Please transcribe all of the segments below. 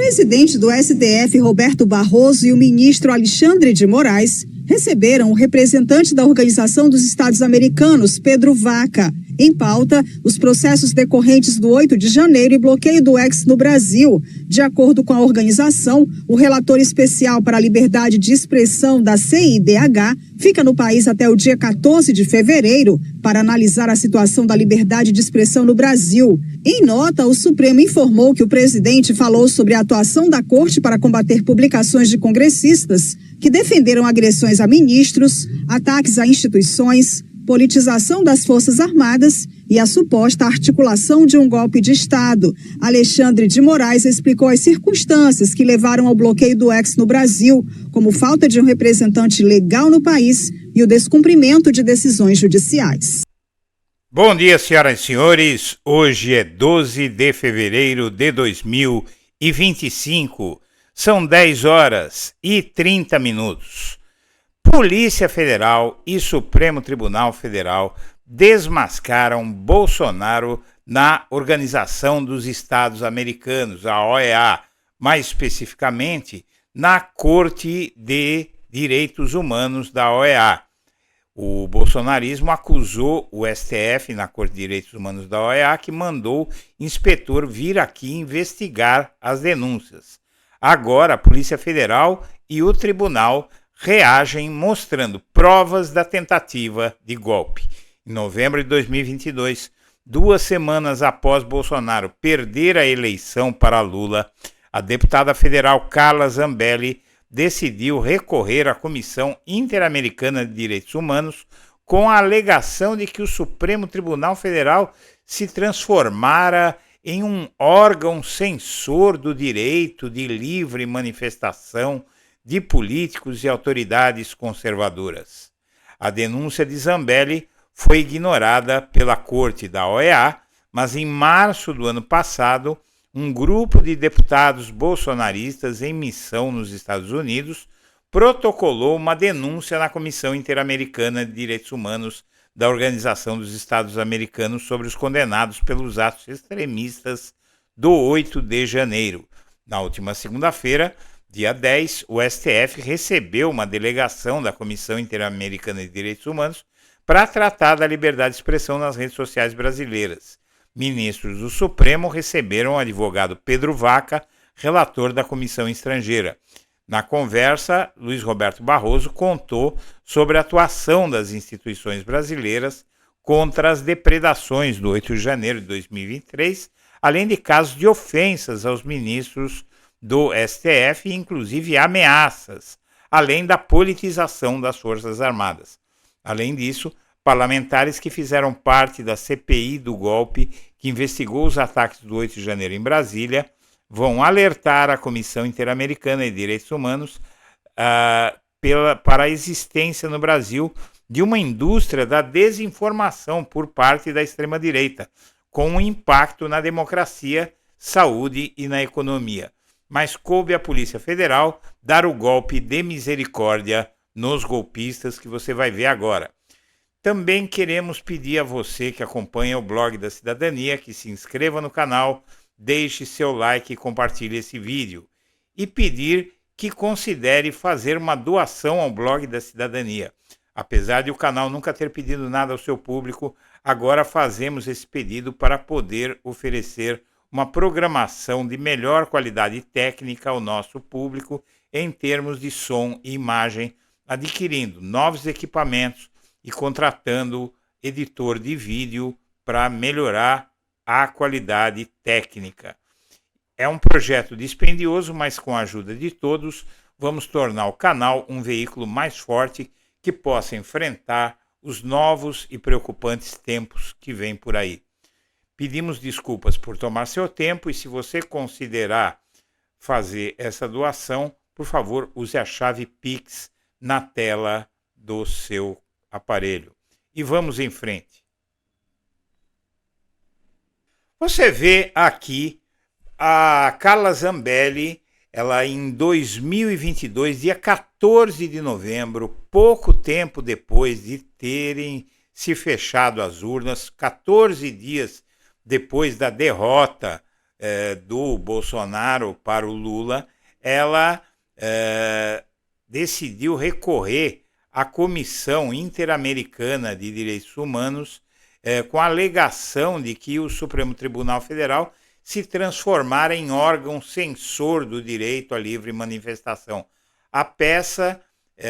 presidente do STF, Roberto Barroso, e o ministro Alexandre de Moraes receberam o representante da Organização dos Estados Americanos, Pedro Vaca. Em pauta, os processos decorrentes do 8 de janeiro e bloqueio do X no Brasil. De acordo com a organização, o relator especial para a liberdade de expressão da CIDH fica no país até o dia 14 de fevereiro para analisar a situação da liberdade de expressão no Brasil. Em nota, o Supremo informou que o presidente falou sobre a atuação da Corte para combater publicações de congressistas que defenderam agressões a ministros, ataques a instituições, politização das Forças Armadas e a suposta articulação de um golpe de Estado. Alexandre de Moraes explicou as circunstâncias que levaram ao bloqueio do X no Brasil, como falta de um representante legal no país e o descumprimento de decisões judiciais. Bom dia, senhoras e senhores. Hoje é 12 de fevereiro de 2025. São 10 horas e 30 minutos. Polícia Federal e Supremo Tribunal Federal desmascaram Bolsonaro na Organização dos Estados Americanos, a OEA, mais especificamente na Corte de Direitos Humanos da OEA. O bolsonarismo acusou o STF na Corte de Direitos Humanos da OEA, que mandou inspetor vir aqui investigar as denúncias. Agora, a Polícia Federal e o Tribunal reagem mostrando provas da tentativa de golpe. Em novembro de 2022, 2 semanas após Bolsonaro perder a eleição para Lula, a deputada federal Carla Zambelli decidiu recorrer à Comissão Interamericana de Direitos Humanos com a alegação de que o Supremo Tribunal Federal se transformara em um órgão censor do direito de livre manifestação de políticos e autoridades conservadoras. A denúncia de Zambelli foi ignorada pela Corte da OEA, mas em março do ano passado, um grupo de deputados bolsonaristas em missão nos Estados Unidos protocolou uma denúncia na Comissão Interamericana de Direitos Humanos da Organização dos Estados Americanos sobre os condenados pelos atos extremistas do 8 de janeiro. Na última segunda-feira, dia 10, o STF recebeu uma delegação da Comissão Interamericana de Direitos Humanos para tratar da liberdade de expressão nas redes sociais brasileiras. Ministros do Supremo receberam o advogado Pedro Vaca, relator da Comissão Estrangeira. Na conversa, Luiz Roberto Barroso contou sobre a atuação das instituições brasileiras contra as depredações do 8 de janeiro de 2023, além de casos de ofensas aos ministros do STF, inclusive ameaças, além da politização das Forças Armadas. Além disso, parlamentares que fizeram parte da CPI do golpe que investigou os ataques do 8 de janeiro em Brasília vão alertar a Comissão Interamericana de Direitos Humanos para a existência no Brasil de uma indústria da desinformação por parte da extrema-direita, com um impacto na democracia, saúde e na economia. Mas coube à Polícia Federal dar o golpe de misericórdia nos golpistas que você vai ver agora. Também queremos pedir a você que acompanha o blog da Cidadania que se inscreva no canal, deixe seu like e compartilhe esse vídeo. E pedir que considere fazer uma doação ao blog da Cidadania. Apesar de o canal nunca ter pedido nada ao seu público, agora fazemos esse pedido para poder oferecer uma programação de melhor qualidade técnica ao nosso público em termos de som e imagem, adquirindo novos equipamentos e contratando editor de vídeo para melhorar a qualidade técnica. É um projeto dispendioso, mas com a ajuda de todos, vamos tornar o canal um veículo mais forte que possa enfrentar os novos e preocupantes tempos que vêm por aí. Pedimos desculpas por tomar seu tempo e se você considerar fazer essa doação, por favor, use a chave Pix na tela do seu aparelho. E vamos em frente. Você vê aqui a Carla Zambelli, ela em 2022, dia 14 de novembro, pouco tempo depois de terem se fechado as urnas, 14 dias depois da derrota do Bolsonaro para o Lula, ela decidiu recorrer à Comissão Interamericana de Direitos Humanos com a alegação de que o Supremo Tribunal Federal se transformara em órgão censor do direito à livre manifestação. A peça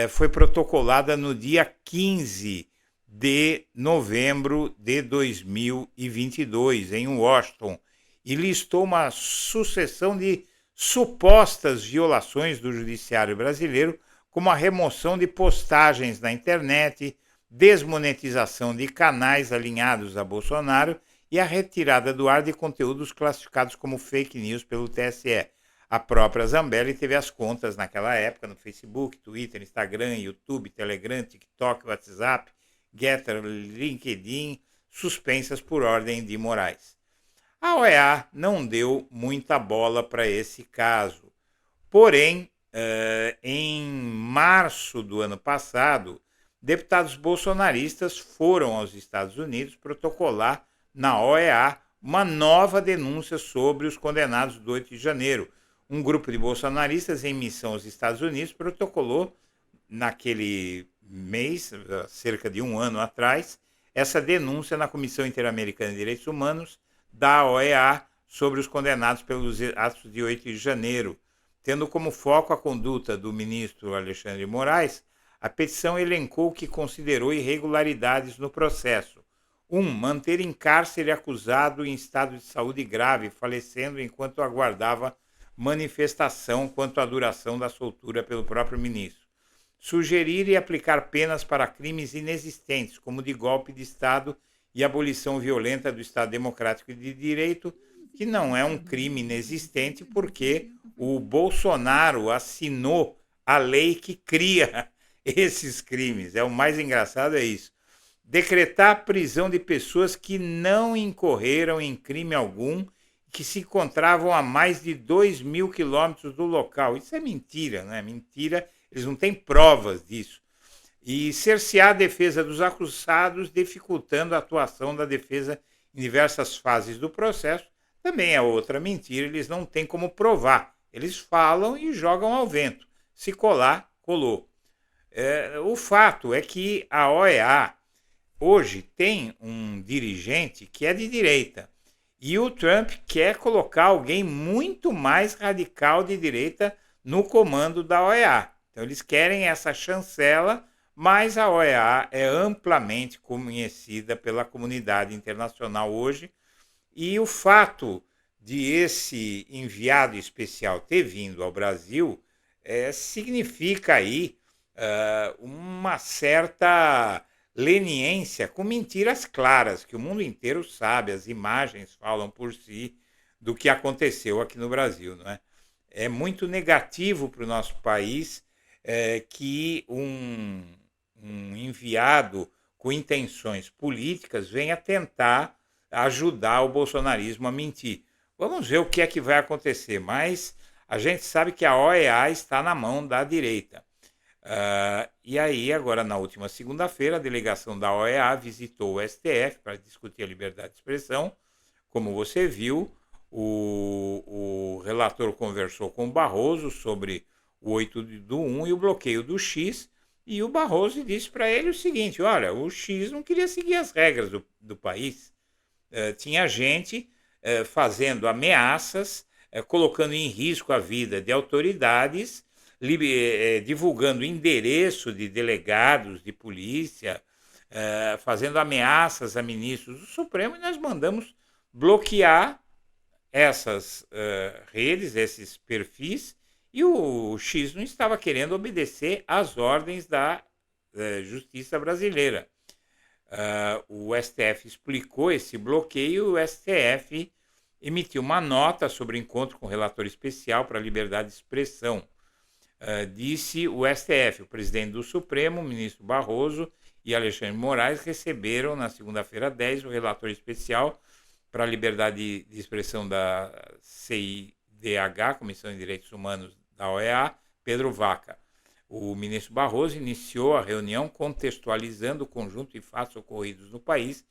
foi protocolada no dia 15 de novembro de 2022, em Washington, e listou uma sucessão de supostas violações do judiciário brasileiro, como a remoção de postagens na internet, desmonetização de canais alinhados a Bolsonaro e a retirada do ar de conteúdos classificados como fake news pelo TSE. A própria Zambelli teve as contas naquela época no Facebook, Twitter, Instagram, YouTube, Telegram, TikTok, WhatsApp, Getter, LinkedIn, suspensas por ordem de Moraes. A OEA não deu muita bola para esse caso. Porém, em março do ano passado, deputados bolsonaristas foram aos Estados Unidos protocolar na OEA uma nova denúncia sobre os condenados do 8 de janeiro. Um grupo de bolsonaristas em missão aos Estados Unidos protocolou naquele mês, cerca de um ano atrás, essa denúncia na Comissão Interamericana de Direitos Humanos da OEA sobre os condenados pelos atos de 8 de janeiro. Tendo como foco a conduta do ministro Alexandre de Moraes, a petição elencou o que considerou irregularidades no processo. 1. Manter em cárcere acusado em estado de saúde grave, falecendo enquanto aguardava manifestação quanto à duração da soltura pelo próprio ministro. Sugerir e aplicar penas para crimes inexistentes, como de golpe de Estado e abolição violenta do Estado Democrático de Direito, que não é um crime inexistente porque o Bolsonaro assinou a lei que cria esses crimes. O mais engraçado é isso. Decretar a prisão de pessoas que não incorreram em crime algum, que se encontravam a mais de 2.000 quilômetros do local. Isso é mentira, não é? Mentira, eles não têm provas disso. E cercear a defesa dos acusados, dificultando a atuação da defesa em diversas fases do processo, também é outra mentira, eles não têm como provar. Eles falam e jogam ao vento. Se colar, colou. O fato é que a OEA hoje tem um dirigente que é de direita e o Trump quer colocar alguém muito mais radical de direita no comando da OEA. Então eles querem essa chancela, mas a OEA é amplamente conhecida pela comunidade internacional hoje e o fato de esse enviado especial ter vindo ao Brasil significa aí uma certa leniência com mentiras claras, que o mundo inteiro sabe, as imagens falam por si do que aconteceu aqui no Brasil, não é? É muito negativo para o nosso país que um enviado com intenções políticas venha tentar ajudar o bolsonarismo a mentir. Vamos ver o que é que vai acontecer, mas a gente sabe que a OEA está na mão da direita. E aí, agora, na última segunda-feira, a delegação da OEA visitou o STF para discutir a liberdade de expressão. Como você viu, o relator conversou com o Barroso sobre o 8/1 e o bloqueio do X, e o Barroso disse para ele o seguinte: olha, o X não queria seguir as regras do país. Tinha gente fazendo ameaças, colocando em risco a vida de autoridades, divulgando endereço de delegados de polícia, fazendo ameaças a ministros do Supremo, e nós mandamos bloquear essas redes, esses perfis, e o X não estava querendo obedecer às ordens da Justiça brasileira. O STF explicou esse bloqueio, o STF emitiu uma nota sobre o encontro com o relator especial para a liberdade de expressão. Disse o STF, o presidente do Supremo, o ministro Barroso e Alexandre de Moraes receberam na segunda-feira 10 o relator especial para a liberdade de expressão da CIDH, Comissão de Direitos Humanos da OEA, Pedro Vaca. O ministro Barroso iniciou a reunião contextualizando o conjunto de fatos ocorridos no país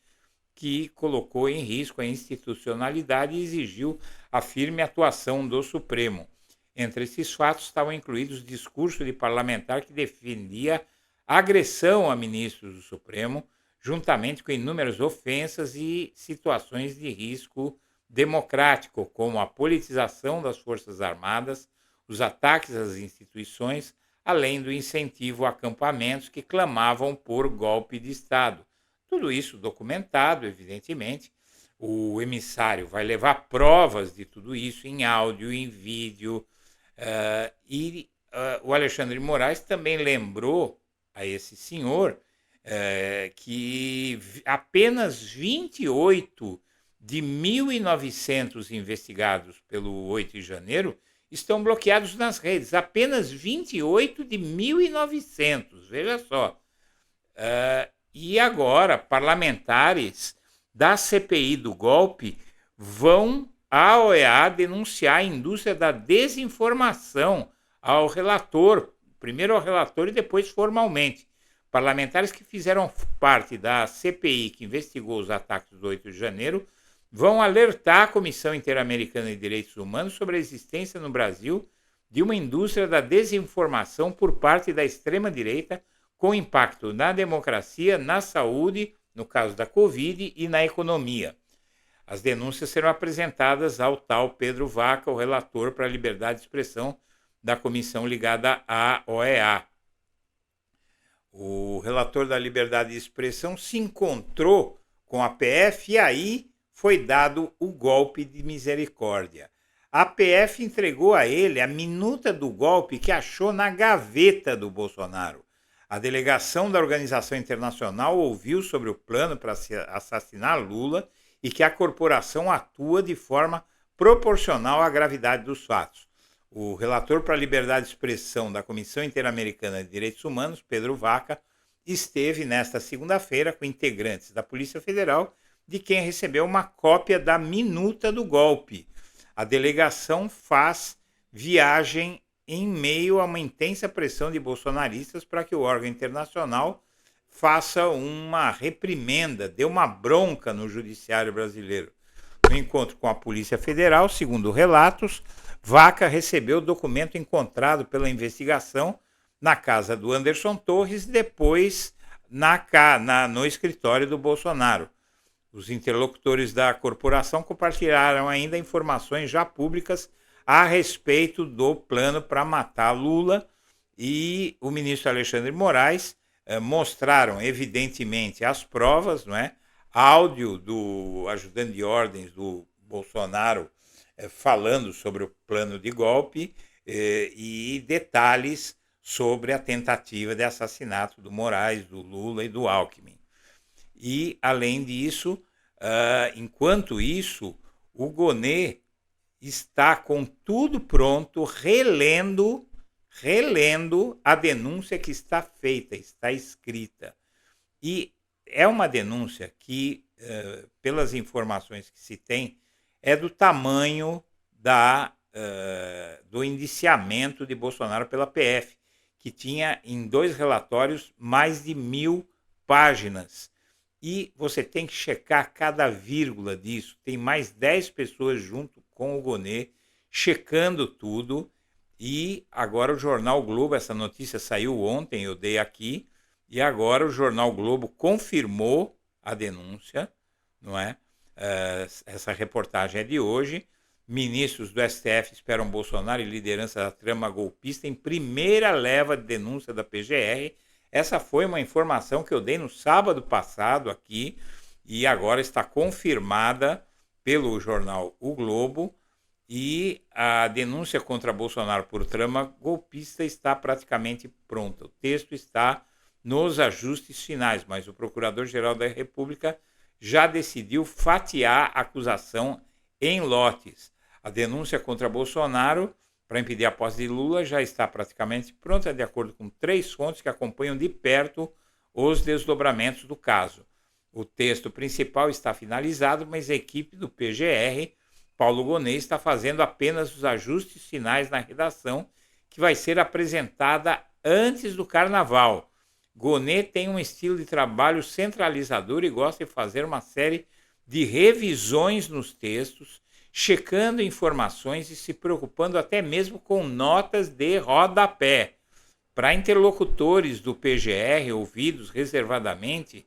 que colocou em risco a institucionalidade e exigiu a firme atuação do Supremo. Entre esses fatos estavam incluídos discurso de parlamentar que defendia agressão a ministros do Supremo, juntamente com inúmeras ofensas e situações de risco democrático, como a politização das Forças Armadas, os ataques às instituições, além do incentivo a acampamentos que clamavam por golpe de Estado. Tudo isso documentado, evidentemente. O emissário vai levar provas de tudo isso em áudio, em vídeo. O Alexandre de Moraes também lembrou a esse senhor que apenas 28 de 1.900 investigados pelo 8 de janeiro estão bloqueados nas redes. Apenas 28 de 1.900, veja só. E agora, parlamentares da CPI do golpe vão à OEA denunciar a indústria da desinformação ao relator, primeiro ao relator e depois formalmente. Parlamentares que fizeram parte da CPI que investigou os ataques do 8 de janeiro vão alertar a Comissão Interamericana de Direitos Humanos sobre a existência no Brasil de uma indústria da desinformação por parte da extrema-direita com impacto na democracia, na saúde, no caso da Covid, e na economia. As denúncias serão apresentadas ao tal Pedro Vaca, o relator para a liberdade de expressão da comissão ligada à OEA. O relator da liberdade de expressão se encontrou com a PF e aí foi dado o golpe de misericórdia. A PF entregou a ele a minuta do golpe que achou na gaveta do Bolsonaro. A delegação da organização internacional ouviu sobre o plano para assassinar Lula e que a corporação atua de forma proporcional à gravidade dos fatos. O relator para a liberdade de expressão da Comissão Interamericana de Direitos Humanos, Pedro Vaca, esteve nesta segunda-feira com integrantes da Polícia Federal, de quem recebeu uma cópia da minuta do golpe. A delegação faz viagem em meio a uma intensa pressão de bolsonaristas para que o órgão internacional faça uma reprimenda, dê uma bronca no judiciário brasileiro. No encontro com a Polícia Federal, segundo relatos, Vaca recebeu o documento encontrado pela investigação na casa do Anderson Torres e depois no escritório do Bolsonaro. Os interlocutores da corporação compartilharam ainda informações já públicas a respeito do plano para matar Lula, e o ministro Alexandre de Moraes mostraram evidentemente as provas, não é? Áudio do ajudante de ordens do Bolsonaro falando sobre o plano de golpe e detalhes sobre a tentativa de assassinato do Moraes, do Lula e do Alckmin. E, além disso, enquanto isso, o Gonê está com tudo pronto, relendo a denúncia que está feita, está escrita. E é uma denúncia que, pelas informações que se tem, é do tamanho do indiciamento de Bolsonaro pela PF, que tinha em 2 relatórios mais de 1.000 páginas. E você tem que checar cada vírgula disso. Tem mais 10 pessoas junto com o Gonê, checando tudo. E agora o Jornal Globo, essa notícia saiu ontem, eu dei aqui, e agora o Jornal Globo confirmou a denúncia, não é? Essa reportagem é de hoje. Ministros do STF esperam Bolsonaro e liderança da trama golpista em primeira leva de denúncia da PGR. Essa foi uma informação que eu dei no sábado passado aqui e agora está confirmada pelo jornal O Globo, e a denúncia contra Bolsonaro por trama golpista está praticamente pronta. O texto está nos ajustes finais, mas o Procurador-Geral da República já decidiu fatiar a acusação em lotes. A denúncia contra Bolsonaro para impedir a posse de Lula já está praticamente pronta, de acordo com 3 fontes que acompanham de perto os desdobramentos do caso. O texto principal está finalizado, mas a equipe do PGR, Paulo Gonê, está fazendo apenas os ajustes finais na redação, que vai ser apresentada antes do Carnaval. Gonê tem um estilo de trabalho centralizador e gosta de fazer uma série de revisões nos textos, checando informações e se preocupando até mesmo com notas de rodapé. Para interlocutores do PGR ouvidos reservadamente,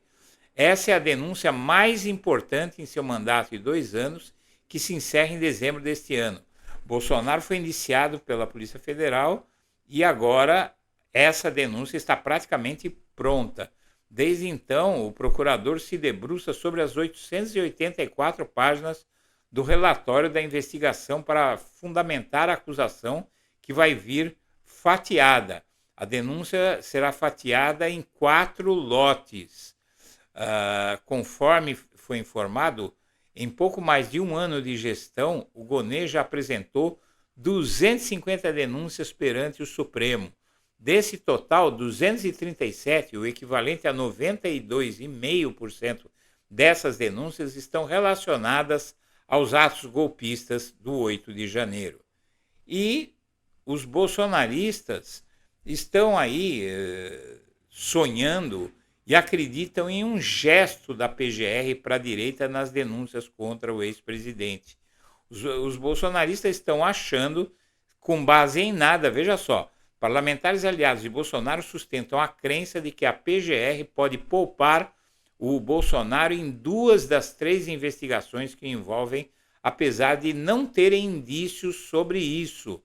essa é a denúncia mais importante em seu mandato de 2 anos, que se encerra em dezembro deste ano. Bolsonaro foi indiciado pela Polícia Federal e agora essa denúncia está praticamente pronta. Desde então, o procurador se debruça sobre as 884 páginas do relatório da investigação para fundamentar a acusação que vai vir fatiada. A denúncia será fatiada em 4 lotes. Conforme foi informado, em pouco mais de 1 ano de gestão, o Gonê já apresentou 250 denúncias perante o Supremo. Desse total, 237, o equivalente a 92,5% dessas denúncias, estão relacionadas aos atos golpistas do 8 de janeiro. E os bolsonaristas estão aí sonhando e acreditam em um gesto da PGR para a direita nas denúncias contra o ex-presidente. Os bolsonaristas estão achando, com base em nada, veja só, parlamentares aliados de Bolsonaro sustentam a crença de que a PGR pode poupar o Bolsonaro em 2 das 3 investigações que envolvem, apesar de não terem indícios sobre isso.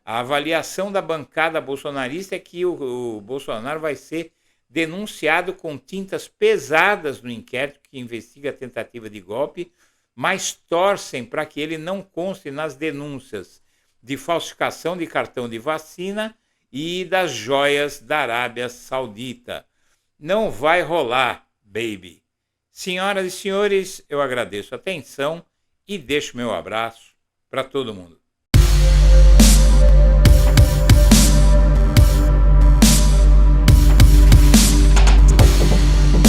A avaliação da bancada bolsonarista é que o Bolsonaro vai ser denunciado com tintas pesadas no inquérito que investiga a tentativa de golpe, mas torcem para que ele não conste nas denúncias de falsificação de cartão de vacina e das joias da Arábia Saudita. Não vai rolar, baby. Senhoras e senhores, eu agradeço a atenção e deixo meu abraço para todo mundo.